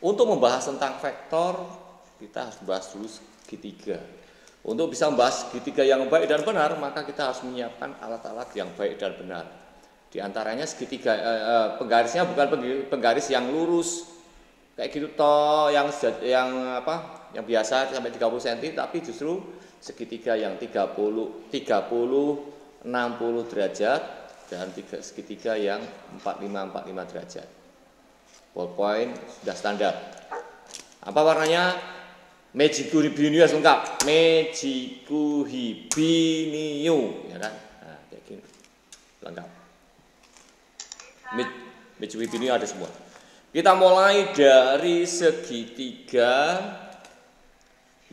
Untuk membahas tentang vektor, kita harus membahas dulu segitiga. Untuk bisa membahas segitiga yang baik dan benar, maka kita harus menyiapkan alat-alat yang baik dan benar. Di antaranya segitiga, penggarisnya bukan penggaris yang lurus kayak gitu toh, yang biasa sampai 30 cm, tapi justru segitiga yang 30, 60 derajat dan segitiga yang 45 derajat. Ballpoint sudah standar. Apa warnanya? Mejiku Hibiniu lengkap. Mejiku Hibiniu, ya kan? Nah, kayak gini. Lengkap. Mejiku Hibiniu ada semua. Kita mulai dari segitiga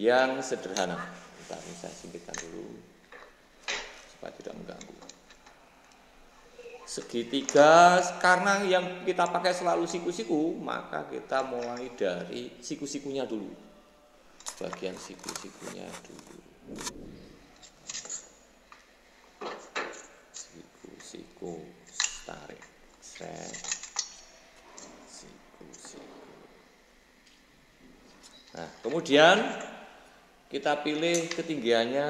yang sederhana. Bentar, ini saya singkirkan dulu supaya tidak mengganggu. Segitiga, karena yang kita pakai selalu siku-siku, maka kita mulai dari siku-sikunya dulu. Bagian siku-sikunya dulu. Siku-siku, tarik, set. Siku-siku. Nah, kemudian kita pilih ketinggiannya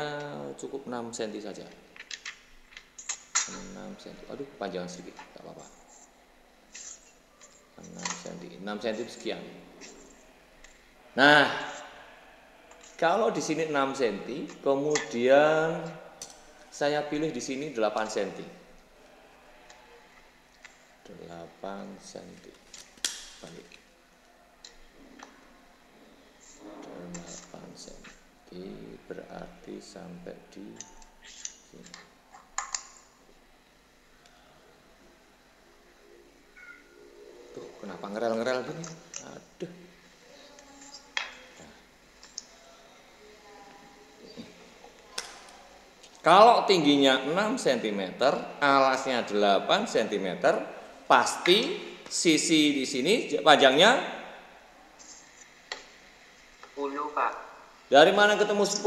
cukup 6 cm saja. 6 cm. Aduh, panjang sedikit, enggak apa-apa. 6 cm sekian. Nah, kalau di sini 6 cm, kemudian saya pilih di sini 8 cm. 8 cm. Balik. 8 cm berarti sampai di sini. Tuh, kenapa ngerel-ngerel gini? Aduh. Kalau tingginya 6 cm, alasnya 8 cm, pasti sisi di sini panjangnya 10, Pak. Dari mana ketemu 10?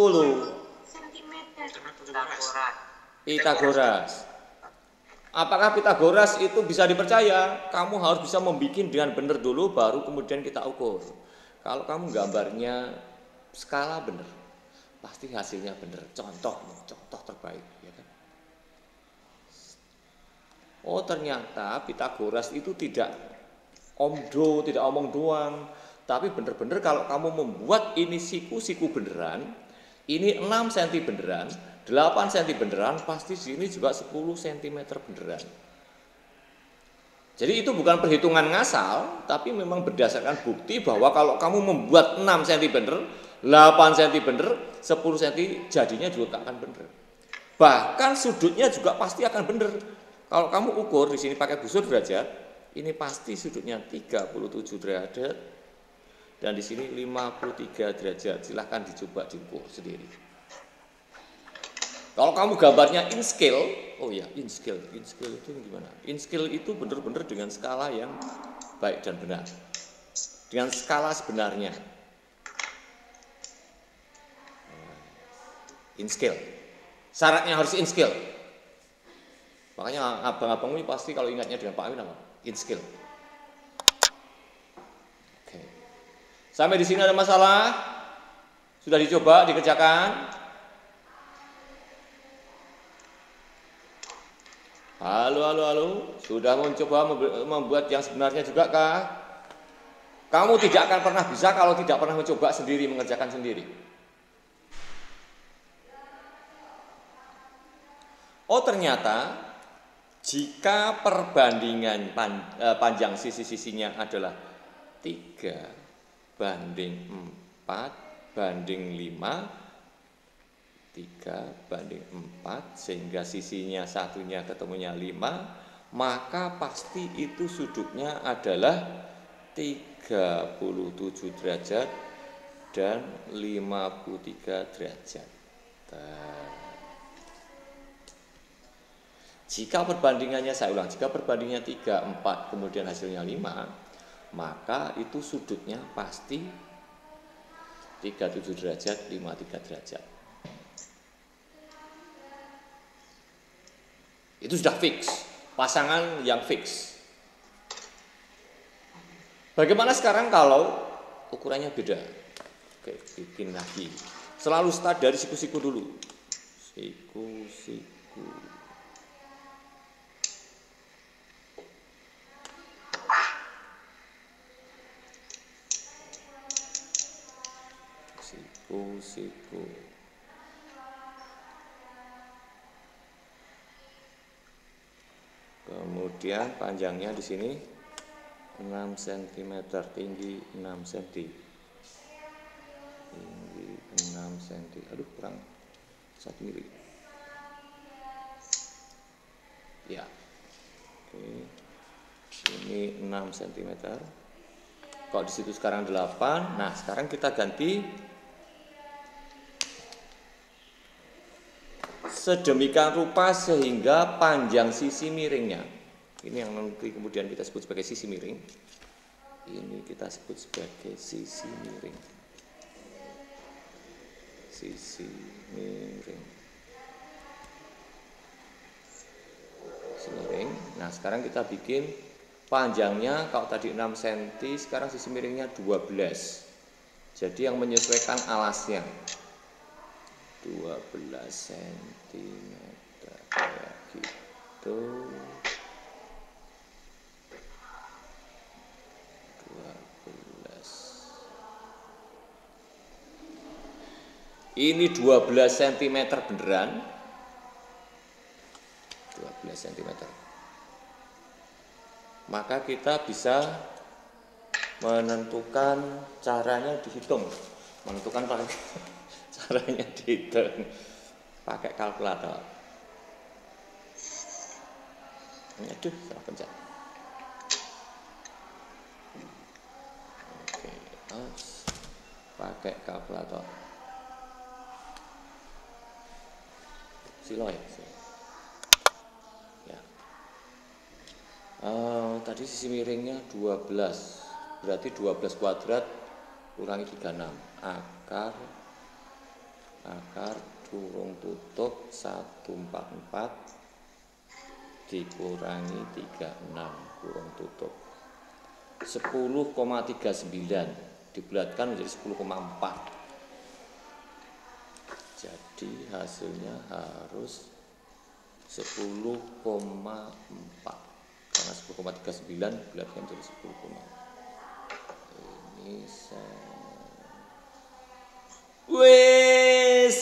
cm. Pitagoras. Apakah Pitagoras itu bisa dipercaya? Kamu harus bisa membuat dengan benar dulu, baru kemudian kita ukur. Kalau kamu gambarnya skala benar, pasti hasilnya benar. Contoh terbaik, ya kan? Oh, ternyata Pitagoras itu tidak omdo, tidak omong doang, tapi benar-benar kalau kamu membuat ini siku-siku beneran, ini 6 cm beneran, 8 cm beneran, pasti sini juga 10 cm beneran. Jadi itu bukan perhitungan ngasal, tapi memang berdasarkan bukti bahwa kalau kamu membuat 6 cm bener, 8 cm bener, 10 cm jadinya juga akan bener. Bahkan sudutnya juga pasti akan bener. Kalau kamu ukur di sini pakai busur derajat, ini pasti sudutnya 37 derajat dan di sini 53 derajat. Silahkan dicoba diukur sendiri. Kalau kamu gambarnya in scale, oh ya in scale itu gimana? In scale itu benar-benar dengan skala yang baik dan benar, dengan skala sebenarnya. In scale, syaratnya harus in scale. Makanya abang-abang ini pasti kalau ingatnya dengan Pak Amin apa? In scale. Oke. Sampai di sini ada masalah? Sudah dicoba dikerjakan? Halo. Sudah mencoba membuat yang sebenarnya juga kah? Kamu tidak akan pernah bisa kalau tidak pernah mencoba sendiri, mengerjakan sendiri. Oh, ternyata jika perbandingan panjang sisi-sisinya adalah 3 banding 4 banding 5, 3 banding 4, sehingga sisinya satunya ketemunya 5, maka pasti itu sudutnya adalah 37 derajat dan 53 derajat. Jika perbandingannya, saya ulang, jika perbandingannya 3, 4, kemudian hasilnya 5, maka itu sudutnya pasti 37 derajat, 53 derajat. Itu sudah fix, pasangan yang fix. Bagaimana sekarang kalau ukurannya beda? Oke, bikin lagi. Selalu start dari siku-siku dulu. Siku-siku. Siku-siku. Kemudian panjangnya di sini 6 cm, tinggi 6 cm. Tinggi 6 cm. Aduh, kurang 1 mili. Ya. Oke. Ini 6 cm. Kok di situ sekarang 8. Nah, sekarang kita ganti sedemikian rupa sehingga panjang sisi miringnya, ini yang nanti kemudian kita sebut sebagai sisi miring, ini kita sebut sebagai sisi miring. Sisi miring. Sisi miring. Nah, sekarang kita bikin panjangnya, kalau tadi 6 cm, sekarang sisi miringnya 12. Jadi yang menyesuaikan alasnya 12 cm kayak gitu. 12. Ini 12 cm beneran. 12 cm. Maka kita bisa menentukan, caranya dihitung. Menentukan pakai caranya dihitung pakai kalkulator. Aduh, salah pencet. Oke, pakai kalkulator. Silo ya. Ya. Tadi sisi miringnya 12. Berarti 12 kuadrat kurangi 36. Akar kurung tutup 144 dikurangi 36 kurung tutup 10,39 dibulatkan menjadi 10,4. Jadi hasilnya harus 10,4 karena 10,39 dibulatkan menjadi 10,4. Ini wes.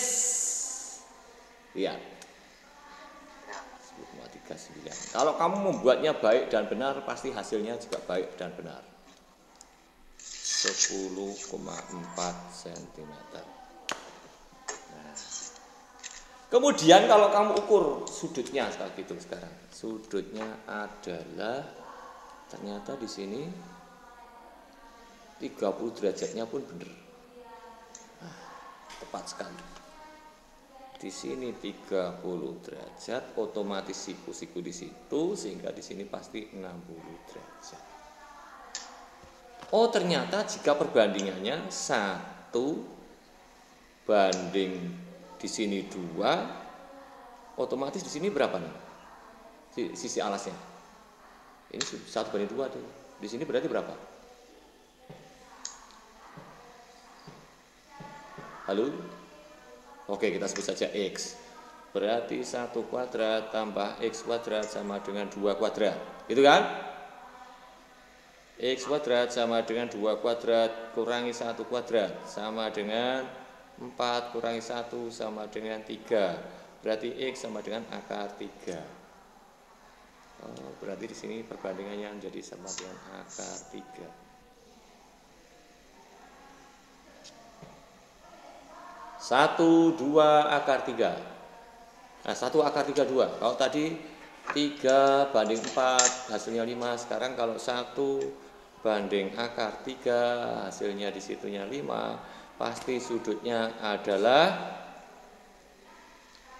Lihat. 10,39. Kalau kamu membuatnya baik dan benar, pasti hasilnya juga baik dan benar. 10,4 cm. Nah. Kemudian kalau kamu ukur sudutnya seperti itu sekarang. Sudutnya adalah ternyata di sini 30 derajatnya pun benar. Tepat sekali. Di sini 30 derajat, otomatis siku-siku di situ, sehingga di sini pasti 60 derajat. Oh, ternyata jika perbandingannya 1 banding di sini 2, otomatis di sini berapa nih? Sisi alasnya. Ini 1 banding 2 tuh. Di sini berarti berapa? Halo? Oke, kita sebut saja X. Berarti 1 kuadrat tambah X kuadrat sama dengan 2 kuadrat. Gitu kan? X kuadrat sama dengan 2 kuadrat kurangi 1 kuadrat sama dengan 4 kurangi 1 sama dengan 3. Berarti X sama dengan akar 3. Oh, berarti di sini perbandingannya menjadi sama dengan akar 3. 1, 2 akar 3. Nah, 1 akar 3, 2. Kalau tadi 3 banding 4 hasilnya 5. Sekarang kalau 1 banding akar 3 hasilnya di situnya 5. Pasti sudutnya adalah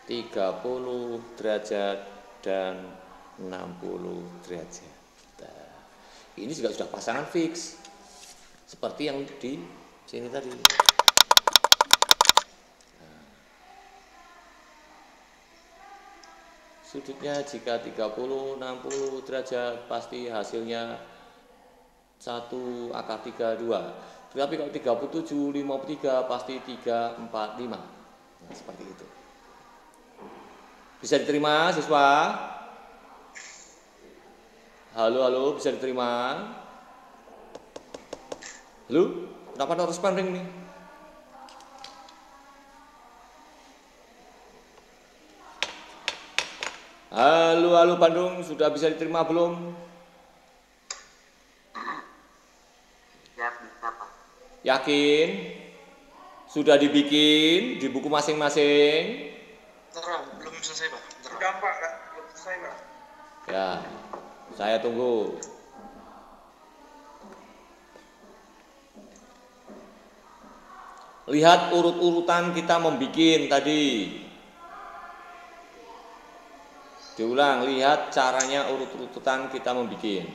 30 derajat dan 60 derajat. Nah, ini juga sudah pasangan fix. Seperti yang di sini tadi. Sudutnya jika 30, 60 derajat pasti hasilnya 1 akar 32. Tapi kalau 37, 53 pasti 345. Nah, seperti itu. Bisa diterima siswa? Halo, bisa diterima? Halo? Kenapa harus panding nih? Halo Bandung, sudah bisa diterima belum? Ya, bisa Pak. Yakin? Sudah dibikin di buku masing-masing? Belum selesai Pak. Sudah Pak, belum selesai Pak. Ya, saya tunggu. Lihat urut-urutan kita membikin tadi. Diulang, lihat caranya urut-urutan kita membikin.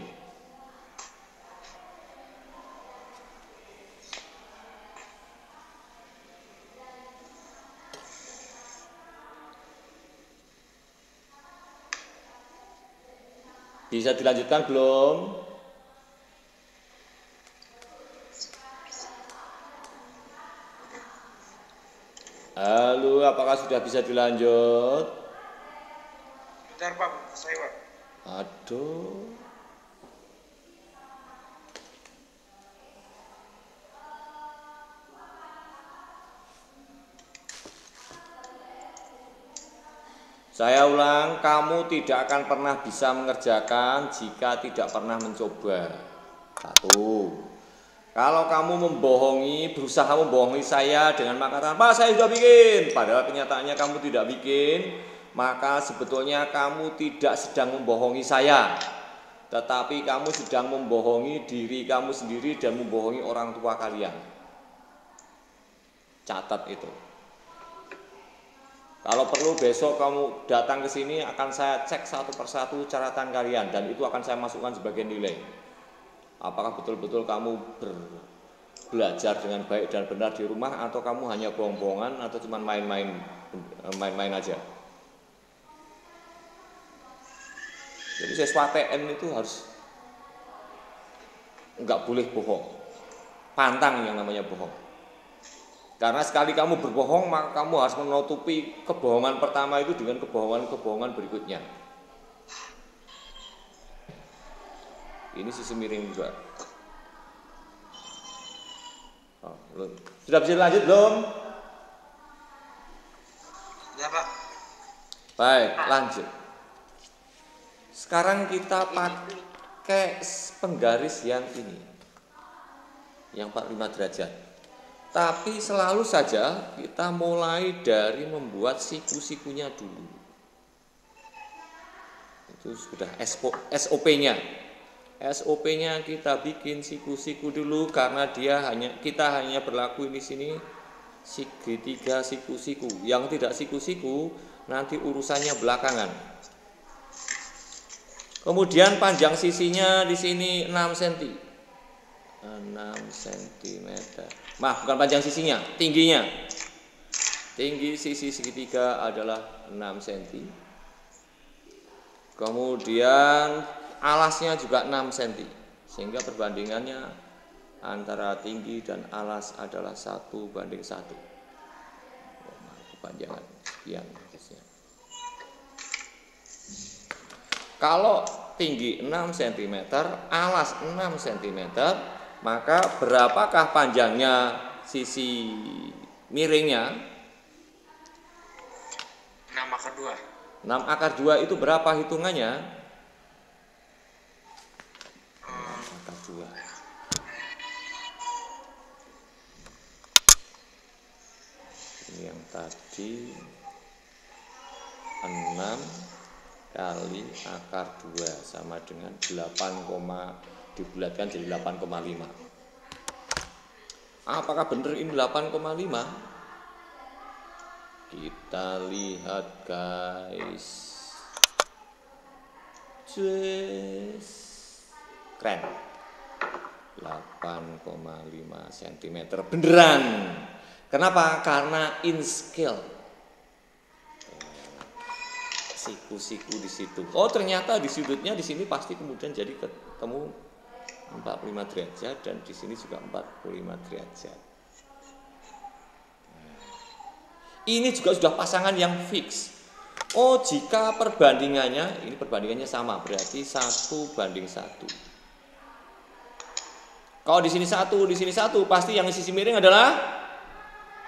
Bisa dilanjutkan belum? Halo, apakah sudah bisa dilanjut? Bentar Pak, belum selesai Pak. Aduh. Saya ulang, kamu tidak akan pernah bisa mengerjakan jika tidak pernah mencoba. 1. Kalau kamu berusaha membohongi saya dengan mengatakan, Pak saya sudah bikin, padahal kenyataannya kamu tidak bikin, maka sebetulnya kamu tidak sedang membohongi saya, tetapi kamu sedang membohongi diri kamu sendiri dan membohongi orang tua kalian. Catat itu. Kalau perlu besok kamu datang ke sini akan saya cek satu persatu catatan kalian dan itu akan saya masukkan sebagai nilai. Apakah betul-betul kamu belajar dengan baik dan benar di rumah atau kamu hanya bohong-bohongan atau cuma main-main aja. Jadi siswa TN itu harus enggak boleh bohong. Pantang yang namanya bohong. Karena sekali kamu berbohong, maka kamu harus menutupi kebohongan pertama itu dengan kebohongan-kebohongan berikutnya. Ini sisi miring juga. Oh, belum. Sudah bisa lanjut belum? Ya Pak. Baik, lanjut. Sekarang kita pakai penggaris yang ini. Yang 45 derajat. Tapi selalu saja kita mulai dari membuat siku-sikunya dulu. Itu sudah SOP-nya. SOP-nya kita bikin siku-siku dulu karena kita hanya berlaku di sini segitiga siku-siku. Yang tidak siku-siku nanti urusannya belakangan. Kemudian panjang sisinya di sini 6 cm. 6 cm. Bukan panjang sisinya, tingginya. Tinggi sisi segitiga adalah 6 cm. Kemudian alasnya juga 6 cm. Sehingga perbandingannya antara tinggi dan alas adalah 1:1. Kepanjangan sekian. Kalau tinggi 6 cm, alas 6 cm, maka berapakah panjangnya sisi miringnya? 6 akar 2. 6 akar 2 itu berapa hitungannya? 6 akar 2. Ini yang tadi 6 kali akar 2 sama dengan 8, dibulatkan jadi 8,5. Apakah benar ini 8,5? Kita lihat guys. Keren. 8,5 cm beneran. Kenapa? Karena in scale. Siku-siku di situ. Oh, ternyata di sudutnya di sini pasti kemudian jadi ketemu 45 derajat dan di sini juga 45 derajat. Ini juga sudah pasangan yang fix. Oh, jika perbandingannya, ini perbandingannya sama, berarti 1:1. Kalau di sini 1, di sini 1, pasti yang sisi miring adalah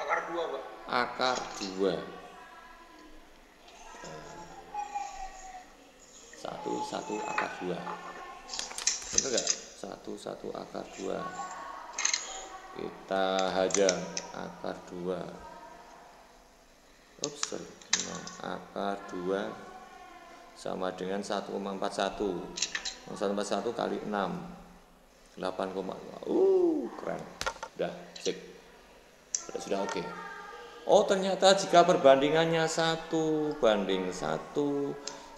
Akar 2, Pak. akar 2. 1 akar 2. Betul nggak? 1 akar 2. Kita hajar akar 2. Oops, sorry. Akar 2 sama dengan 1,41. 1,41 kali 6. 8,5. Keren. Udah, sip. Sudah oke. Oh, ternyata jika perbandingannya 1:1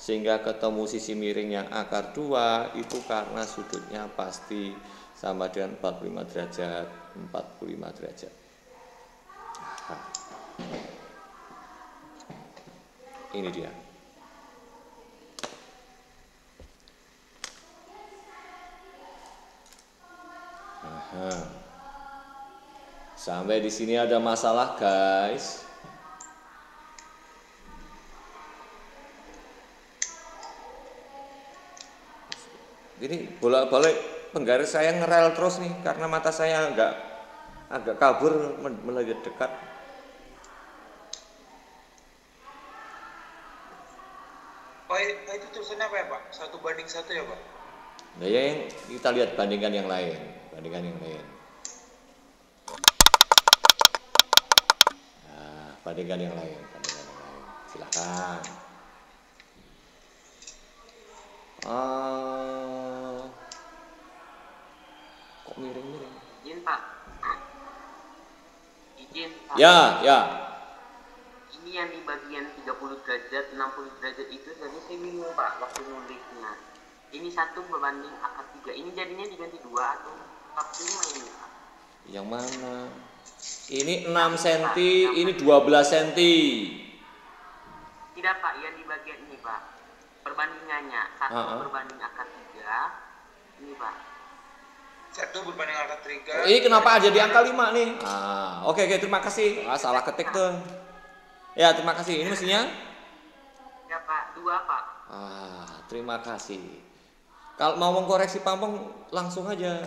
sehingga ketemu sisi miring yang akar 2 itu karena sudutnya pasti sama dengan 45 derajat. 45 derajat. Aha. Ini dia. Aha. Sampai di sini ada masalah, guys. Ini bolak-balik penggaris saya ngerel terus nih karena mata saya agak kabur melihat dekat. Pak, itu tulisannya apa ya, Pak? 1:1 ya, Pak? Nah, yang kita lihat bandingkan yang lain, bandingkan yang lain. Nah, bandingkan yang lain, bandingkan yang lain. Silakan. Kok miring-miring? Izin Pak. Izin Pak. Ya, ya. Ini yang di bagian 30 derajat, 60 derajat itu jadi saya bingung Pak waktu nulisnya. Ini 1 berbanding akar 3. Ini jadinya diganti 2 atau 45 ini Pak? Yang mana? Ini 6 cm, ini 12 cm. Tidak Pak, yang di bagian ini Pak. Perbandingannya 1 berbanding akar 3. Ini Pak. 1 berbanding akar 3. Ini kenapa jadi angka 5 nih? Oke, terima kasih. Salah ketik tuh. Ya, terima kasih. Ini mestinya? Ya Pak, 2 Pak. Terima kasih. Kalau mau mengkoreksi Pampong langsung aja.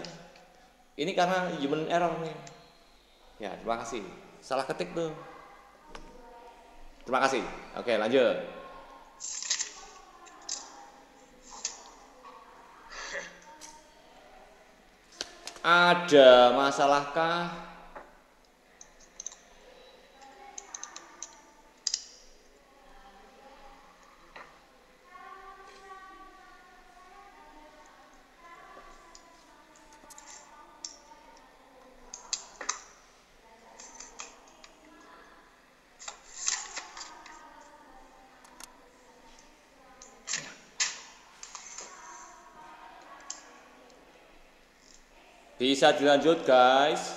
Ini karena human error nih. Ya, terima kasih. Salah ketik tuh. Terima kasih. Oke, lanjut. Ada masalahkah? Bisa dilanjut, guys.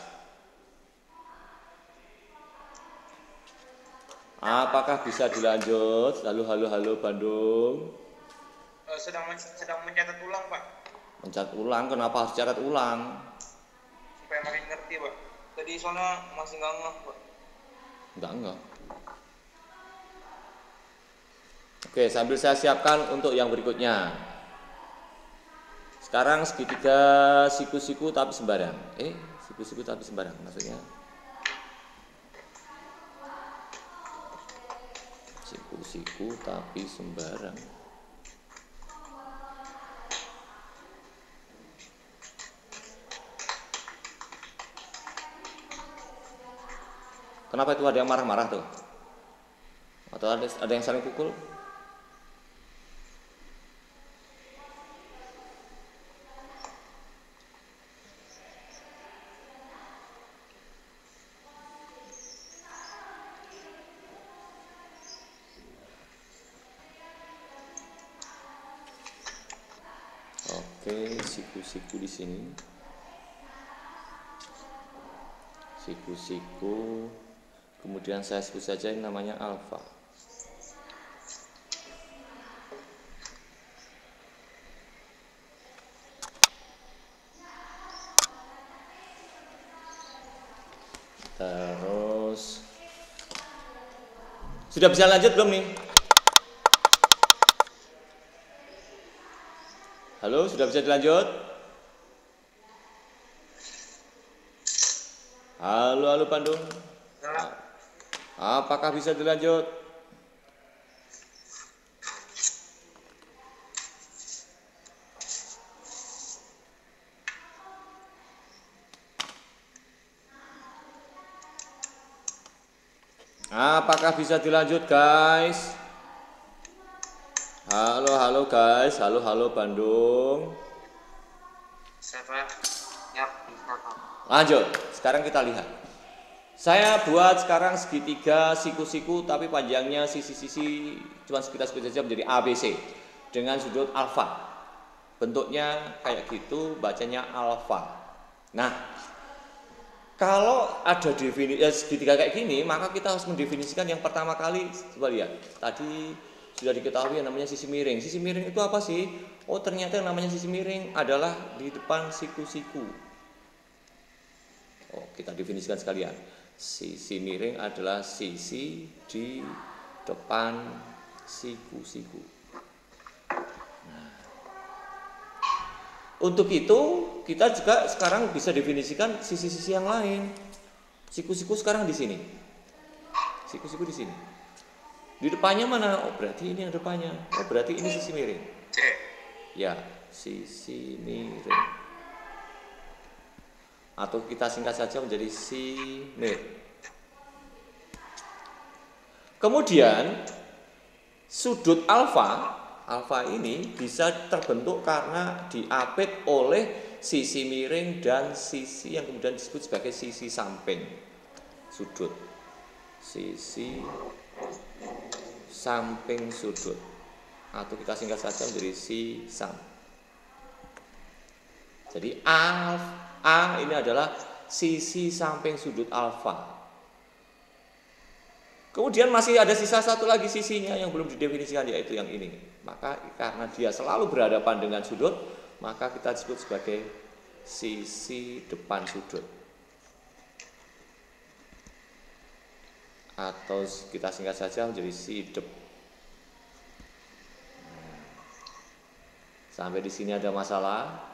Apakah bisa dilanjut? Lalu halo Bandung. Sedang mencatat ulang, Pak. Mencatat ulang, kenapa harus catat ulang? Supaya makin ngerti, Pak. Tadi soalnya masih nggak ngeh, Pak. Enggak. Oke, sambil saya siapkan untuk yang berikutnya. Sekarang segitiga siku-siku tapi sembarang. Siku-siku tapi sembarang maksudnya. Siku-siku tapi sembarang. Kenapa itu ada yang marah-marah tuh? Atau ada yang saling pukul? Oke, siku-siku di sini. Siku-siku. Kemudian saya sebut saja yang namanya alfa. Terus sudah bisa lanjut belum nih? Halo, sudah bisa dilanjut? Halo, halo Bandung. Apakah bisa dilanjut? Apakah bisa dilanjut, guys? Halo, halo guys. Halo, halo Bandung. Siapa? Ya, bisa Pak. Lanjut. Sekarang kita lihat. Saya buat sekarang segitiga siku-siku tapi panjangnya sisi-sisi cuma sekitar saja menjadi ABC dengan sudut alfa. Bentuknya kayak gitu, bacanya alfa. Nah, kalau ada definisi segitiga kayak gini, maka kita harus mendefinisikan yang pertama kali. Coba lihat, tadi sudah diketahui yang namanya sisi miring. Sisi miring itu apa sih? Oh, ternyata yang namanya sisi miring adalah di depan siku-siku. Oh, kita definisikan sekalian. Sisi miring adalah sisi di depan siku-siku. Nah, untuk itu kita juga sekarang bisa definisikan sisi-sisi yang lain. Siku-siku sekarang di sini. Siku-siku di sini. Di depannya mana? Oh, berarti ini yang depannya. Oh, berarti ini sisi miring. C. Ya, sisi miring. Atau kita singkat saja menjadi simir. Kemudian sudut alfa ini bisa terbentuk karena diapit oleh sisi miring dan sisi yang kemudian disebut sebagai sisi samping sudut. Sisi samping sudut, atau kita singkat saja menjadi si sam. Jadi A ini adalah sisi samping sudut alfa. Kemudian masih ada sisa satu lagi sisinya yang belum didefinisikan, yaitu yang ini. Maka karena dia selalu berhadapan dengan sudut, maka kita sebut sebagai sisi depan sudut. Atau kita singkat saja menjadi si dep. Sampai di sini ada masalah?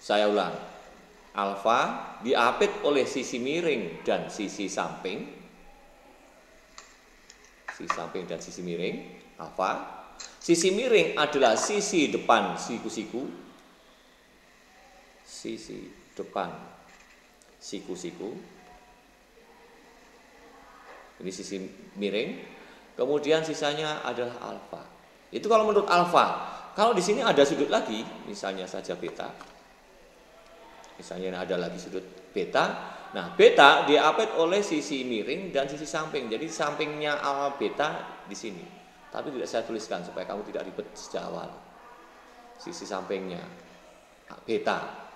Saya ulang. Alfa diapit oleh sisi miring dan sisi samping. Sisi samping dan sisi miring, alfa. Sisi miring adalah sisi depan siku-siku. Sisi depan siku-siku. Ini sisi miring. Kemudian sisanya adalah alfa. Itu kalau menurut alfa. Kalau di sini ada sudut lagi, misalnya saja beta. Misalnya ada lagi sudut beta. Nah, beta diapit oleh sisi miring dan sisi samping. Jadi sampingnya beta di sini. Tapi tidak saya tuliskan supaya kamu tidak ribet sejak awal. Sisi sampingnya beta.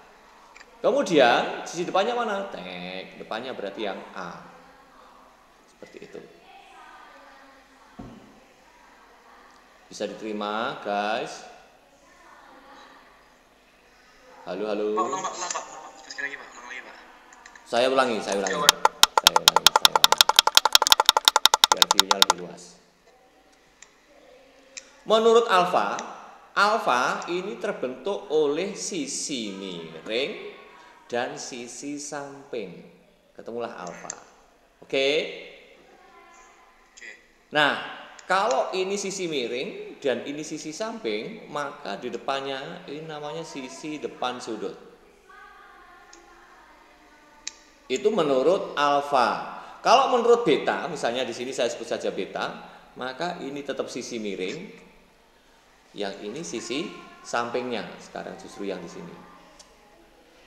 Kemudian sisi depannya mana? Tek. Depannya berarti yang A. Seperti itu. Bisa diterima, guys? Halo, halo. Pak, ulang Pak. Sekali lagi Pak, ulang lagi Pak. Saya ulangi. Biar view-nya lebih luas. Menurut alfa ini terbentuk oleh sisi miring dan sisi samping. Ketemulah alfa. Oke? Nah, kalau ini sisi miring dan ini sisi samping, maka di depannya ini namanya sisi depan sudut. Itu menurut alfa. Kalau menurut beta, misalnya di sini saya sebut saja beta, maka ini tetap sisi miring. Yang ini sisi sampingnya. Sekarang justru yang di sini.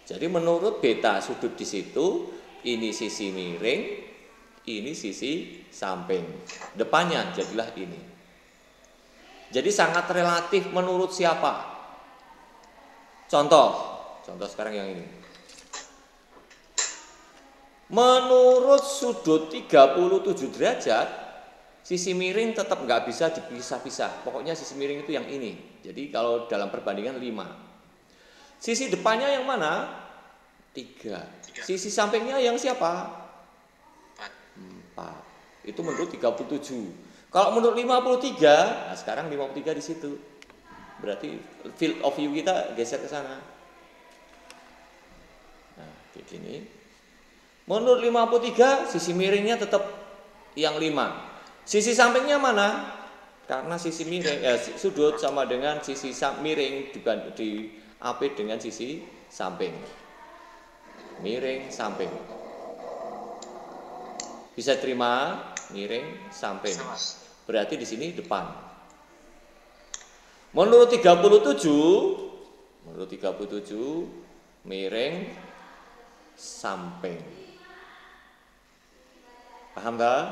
Jadi menurut beta sudut di situ, ini sisi miring, ini sisi samping. Depannya jadilah ini. Jadi sangat relatif menurut siapa? Contoh sekarang yang ini. Menurut sudut 37 derajat, sisi miring tetap nggak bisa dipisah-pisah. Pokoknya sisi miring itu yang ini. Jadi kalau dalam perbandingan 5. Sisi depannya yang mana? 3. Sisi sampingnya yang siapa? 4. Itu menurut 37. Kalau menurut 53, nah sekarang 53 di situ. Berarti field of view kita geser ke sana. Nah, kayak gini. Menurut 53, sisi miringnya tetap yang 5. Sisi sampingnya mana? Karena sisi miring, sudut sama dengan sisi miring diapit dengan sisi samping. Miring samping. Bisa terima miring samping. Berarti di sini depan. Menurut 37 miring samping. Paham tak?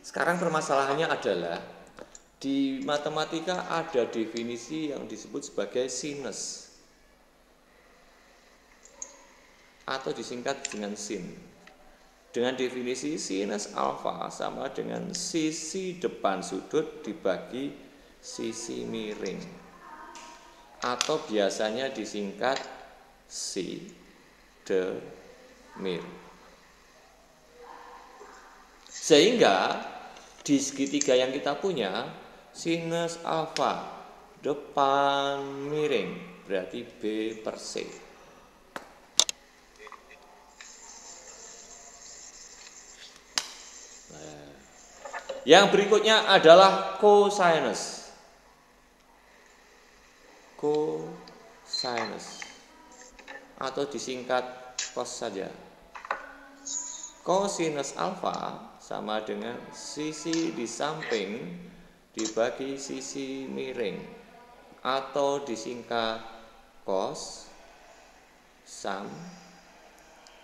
Sekarang permasalahannya adalah di matematika ada definisi yang disebut sebagai sinus atau disingkat dengan sin. Dengan definisi sinus alfa sama dengan sisi depan sudut dibagi sisi miring atau biasanya disingkat si de mir. Sehingga di segitiga yang kita punya sinus alfa depan miring berarti B per C. Nah, yang berikutnya adalah cosinus. Cosinus atau disingkat cos saja. Cosinus alfa sama dengan sisi di samping dibagi sisi miring atau disingkat cos sam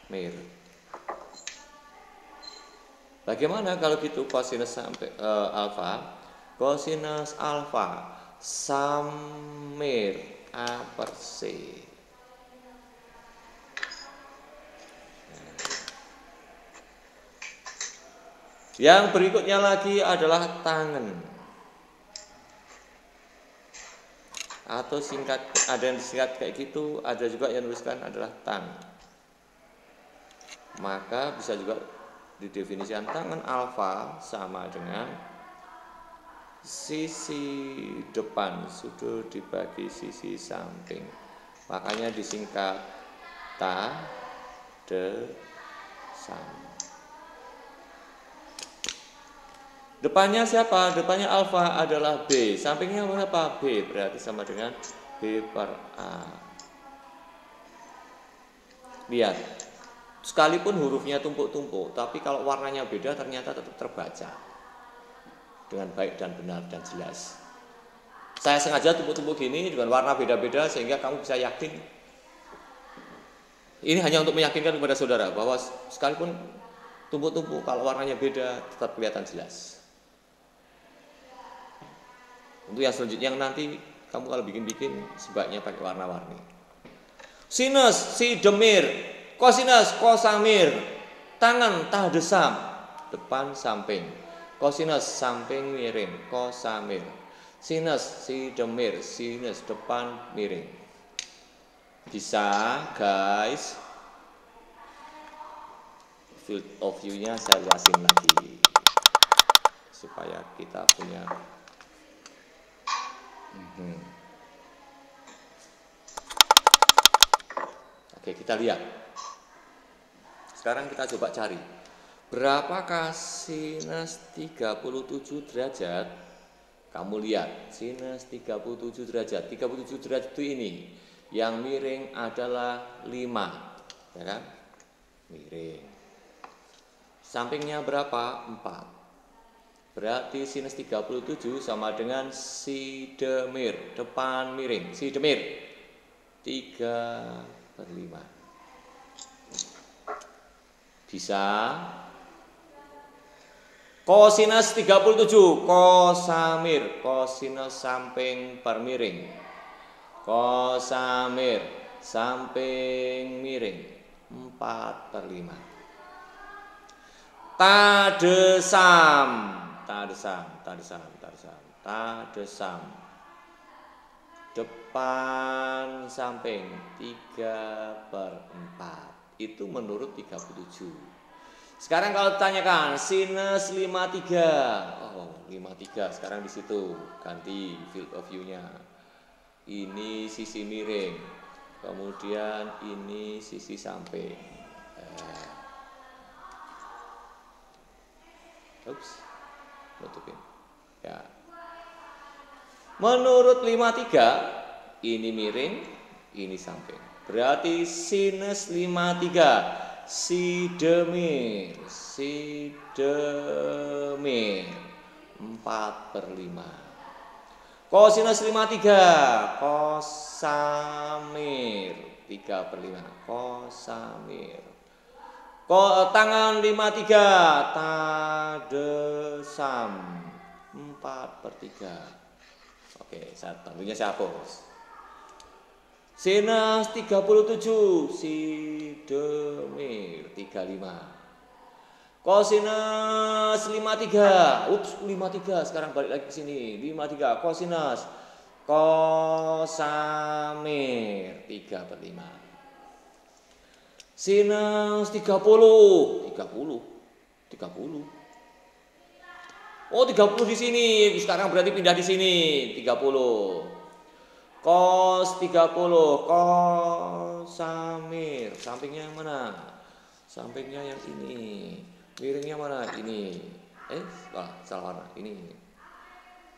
mir. Bagaimana kalau gitu cosinus alfa? Cosinus alfa sam mir A per C. Yang berikutnya lagi adalah tangen atau singkat, ada yang disingkat kayak gitu, ada juga yang tuliskan adalah tang. Maka bisa juga didefinisikan tangen alfa sama dengan sisi depan sudut dibagi sisi samping. Makanya disingkat ta de sam. Depannya siapa? Depannya alfa adalah B. Sampingnya berapa? B. Berarti sama dengan B per A. Lihat. Sekalipun hurufnya tumpuk-tumpuk, tapi kalau warnanya beda ternyata tetap terbaca dengan baik dan benar dan jelas. Saya sengaja tumpuk-tumpuk gini dengan warna beda-beda sehingga kamu bisa yakin. Ini hanya untuk meyakinkan kepada saudara bahwa sekalipun tumpuk-tumpuk kalau warnanya beda tetap kelihatan jelas. Untuk yang selanjutnya yang nanti kamu kalau bikin-bikin sebaiknya pakai warna-warni. Sinus si demir, cosinus kosamir, tangan tah desam, depan samping. Cosinus samping miring, kosamir. Sinus si demir, sinus depan miring. Bisa guys. Field of view-nya saya luasin lagi supaya kita punya. Oke, kita lihat. Sekarang kita coba cari berapakah sinus 37 derajat. Kamu lihat sinus 37 derajat. 37 derajat itu ini. Yang miring adalah 5, ya kan? Miring. Sampingnya berapa? 4. Berarti sinus 37 sama dengan si demir, depan miring. Si demir 3/5. Bisa. Cosinus 37, kosamir, cosinus samping per miring. Kosamir samping miring 4/5. Tadesam. depan samping 3/4 itu menurut 37. Sekarang kalau ditanyakan sinus 53, oh 53 sekarang di situ ganti field of view-nya. Ini sisi miring, kemudian ini sisi samping. Nutupin. Ya. Menurut 53 ini miring, ini samping. Berarti sinus 53 sidemir 4/5. Kosinus 53 kosamir 3/5 kosamir. Tangan 53 tadesam 4/3. Oke, tentunya saya hapus. Sinus 37 sidemir 35. Kosinus 53. 53 sekarang balik lagi ke sini. 53 kosinus kosamir 3/5. Sinus 30. Oh, 30 di sini. Sekarang berarti pindah di sini. 30. Cos 30 kosamir. Sampingnya yang mana? Sampingnya yang ini. Miringnya mana? Ini. Salah warna. Ini.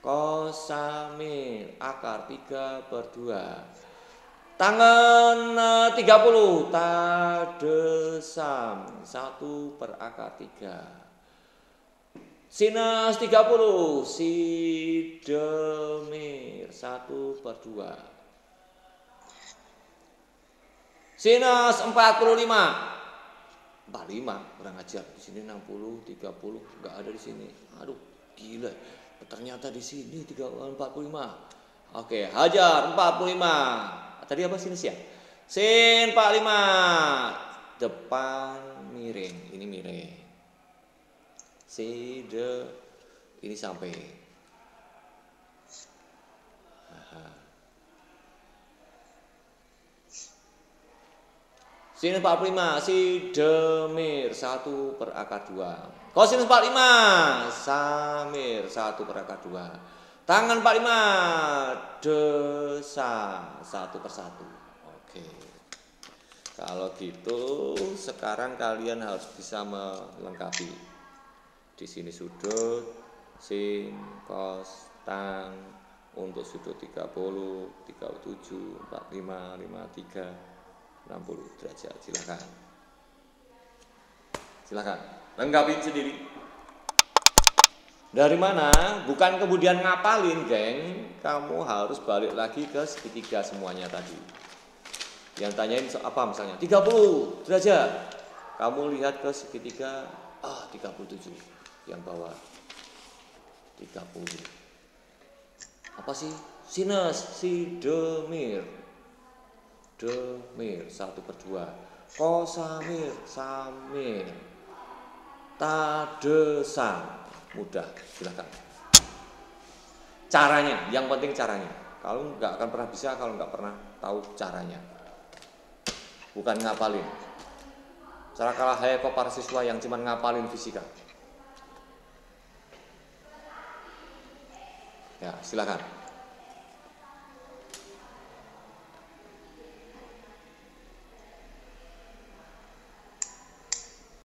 Kosamir akar 3/2. Tangan 30 tadesam 1/3. Sinus 30 sidemir 1/2. Sinus 45 kurang ajar. Di sini 60 30 enggak ada di sini. Aduh, gila. Ternyata di sini 45. Oke, hajar 45. Tadi apa sinus ya? Sin 45 depan miring, ini miring. Ini sampai. Sinus 45 sidemir 1/2. Kosinus 45 samir 1/2. Tangan 45 desa 1/1. Oke. Kalau gitu sekarang kalian harus bisa melengkapi. Di sini sudut, sin, cos, tan untuk sudut 30, 37, 45, 53, 60 derajat. Silakan. Lengkapin sendiri. Dari mana? Bukan kemudian ngapalin, geng. Kamu harus balik lagi ke segitiga semuanya tadi. Yang tanyain apa misalnya? 30 derajat. Kamu lihat ke segitiga 37 yang bawah. 30. Apa sih? Sinus sidemir. Demir 1/2. Kosamir samir. Tadesam. Mudah, silakan. Caranya, yang penting caranya. Kalau nggak akan pernah bisa kalau nggak pernah tahu caranya. Bukan ngapalin. Cara kalah kok para siswa yang cuma ngapalin fisika. Ya, silakan.